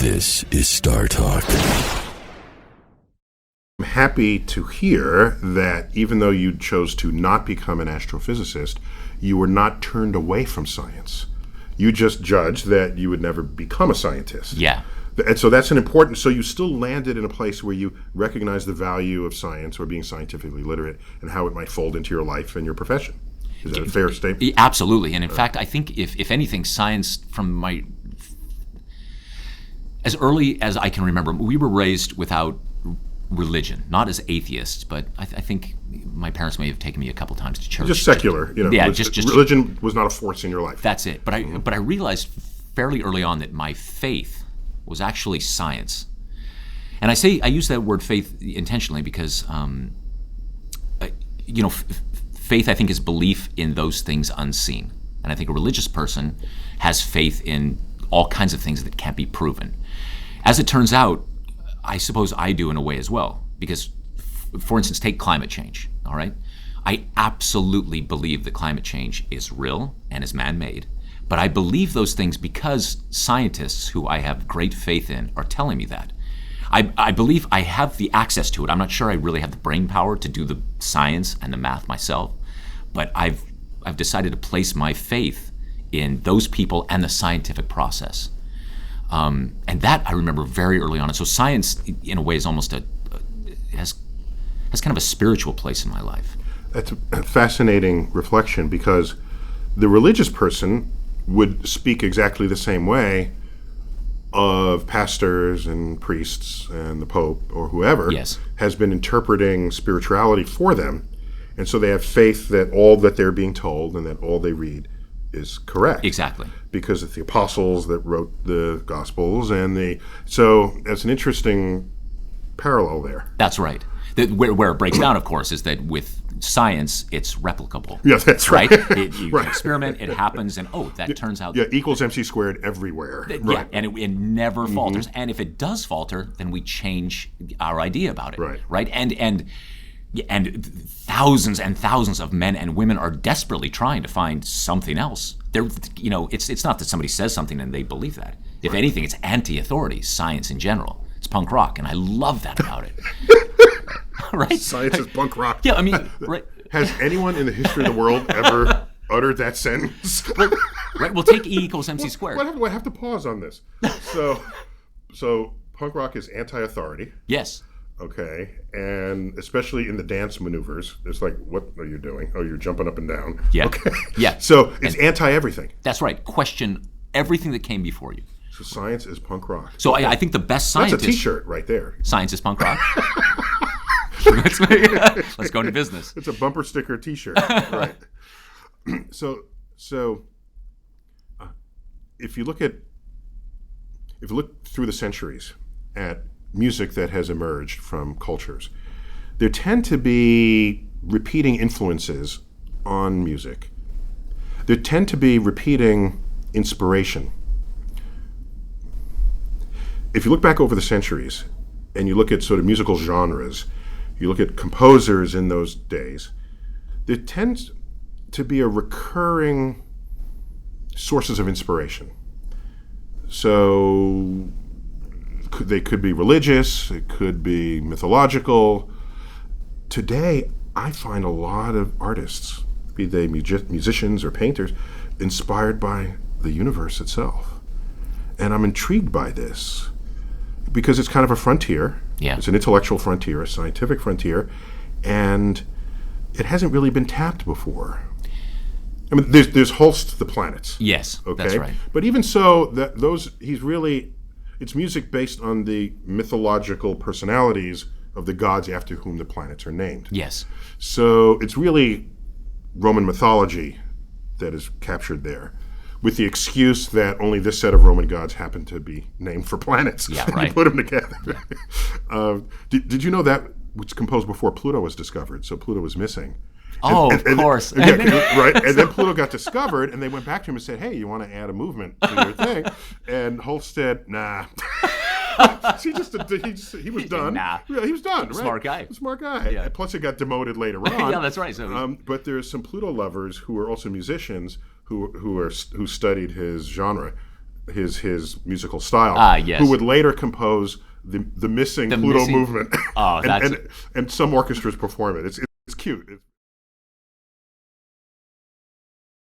This is StarTalk. I'm happy to hear that even though you chose to not become an astrophysicist, you were not turned away from science. You just judged that you would never become a scientist. Yeah. And so that's an important, so you still landed in a place where you recognize the value of science or being scientifically literate and how it might fold into your life and your profession. Is that a fair statement? Absolutely. And in fact, I think if anything, science as early as I can remember, we were raised without religion, not as atheists, but I think my parents may have taken me a couple times to church. Just secular, Yeah, religion was not a force in your life. That's it. But I realized fairly early on that my faith was actually science. And I use that word faith intentionally because, faith, I think, is belief in those things unseen. And I think a religious person has faith in all kinds of things that can't be proven. As it turns out, I suppose I do in a way as well. Because, for instance, take climate change, all right? I absolutely believe that climate change is real and is man-made. But I believe those things because scientists who I have great faith in are telling me that. I believe I have the access to it. I'm not sure I really have the brain power to do the science and the math myself, but I've decided to place my faith in those people and the scientific process. And that I remember very early on. And so science, in a way, is almost has kind of a spiritual place in my life. That's a fascinating reflection because the religious person would speak exactly the same way of pastors and priests and the Pope or whoever has been interpreting spirituality for them. And so they have faith that all that they're being told and that all they read is correct. Exactly. Because it's the apostles that wrote the Gospels so that's an interesting parallel there. That's right. Where it breaks down, of course, is that with science, it's replicable. Yeah, that's right. You can experiment, it happens, and that turns out... Yeah, equals MC squared everywhere. Yeah, and it never falters. And if it does falter, then we change our idea about it. Right? And thousands and thousands of men and women are desperately trying to find something else. It's not that somebody says something and they believe that. If anything, it's anti-authority, science in general. It's punk rock, and I love that about it. Right? Science is punk rock. Yeah, I mean, right. Has anyone in the history of the world ever uttered that sentence? Right. Well, take E equals MC squared. I have to pause on this. So punk rock is anti-authority. Yes. Okay, and especially in the dance maneuvers, it's like, what are you doing? Oh, you're jumping up and down. Yeah. Okay. Yeah. So it's anti-everything. That's right. Question everything that came before you. So science is punk rock. So I think the best scientist... That's a T-shirt right there. Science is punk rock. Let's go into business. It's a bumper sticker T-shirt, right? So if you look through the centuries at music that has emerged from cultures, there tend to be repeating influences on music. There tend to be repeating inspiration. If you look back over the centuries and you look at sort of musical genres, you look at composers in those days, there tends to be a recurring sources of inspiration. So they could be religious, it could be mythological. Today, I find a lot of artists, be they musicians or painters, inspired by the universe itself. And I'm intrigued by this because it's kind of a frontier. Yeah. It's an intellectual frontier, a scientific frontier, and it hasn't really been tapped before. I mean, there's Holst the Planets. Yes, okay? That's right. But even so, it's music based on the mythological personalities of the gods after whom the planets are named. Yes. So it's really Roman mythology that is captured there, with the excuse that only this set of Roman gods happen to be named for planets. Yeah, right. You put them together. Yeah. Did you know that was composed before Pluto was discovered? So Pluto was missing. Of course. Right. And then Pluto got discovered, and they went back to him and said, hey, you want to add a movement to your thing? And Holst said, nah. he was done. Nah. Yeah, he was done. Smart guy. Smart guy. Yeah. Plus, it got demoted later on. Yeah, that's right. So, but there's some Pluto lovers who are also musicians who studied his genre, his musical style. Yes. Who would later compose the missing Pluto movement. Oh, and some orchestras perform it. It's cute.